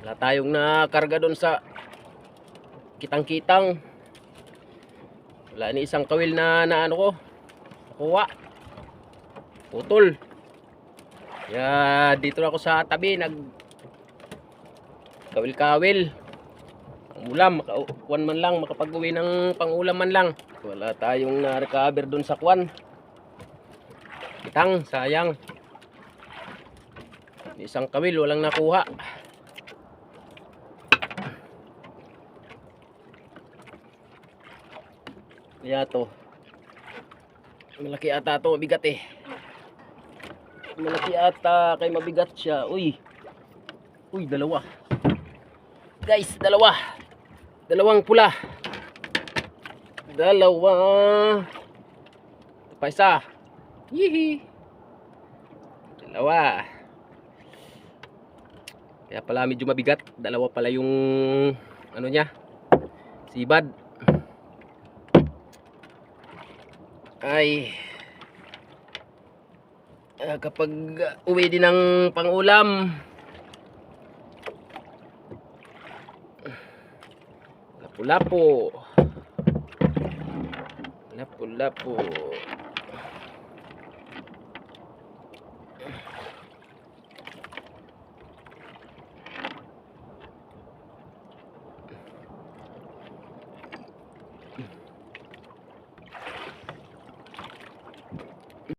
Wala tayong nakarga doon sa kitang-kitang. Wala ni isang kawil na ano ko. Nakuha. Putol. Kaya dito na ako sa tabi nag kawil-kawil. Ulam, kuwan man lang, makapag-uwi ng pang-ulam man lang. Wala tayong na-recover doon sa kuwan. Kitang, sayang. Isang kawil, walang nakuha. Kaya to. Malaki ata to, mabigat eh. Malaki ata, kay mabigat siya. Uy. Uy, dalawa. Guys, dalawa. Dalawang pula. Dalawa. Pa isa. Yihi. Dalawa. Kaya pala medyo mabigat. Dalawa pala yung ano niya. Sibad. Ay. Kapag uwi din ng pangulam. Lapu-lapu. Lapu-lapu.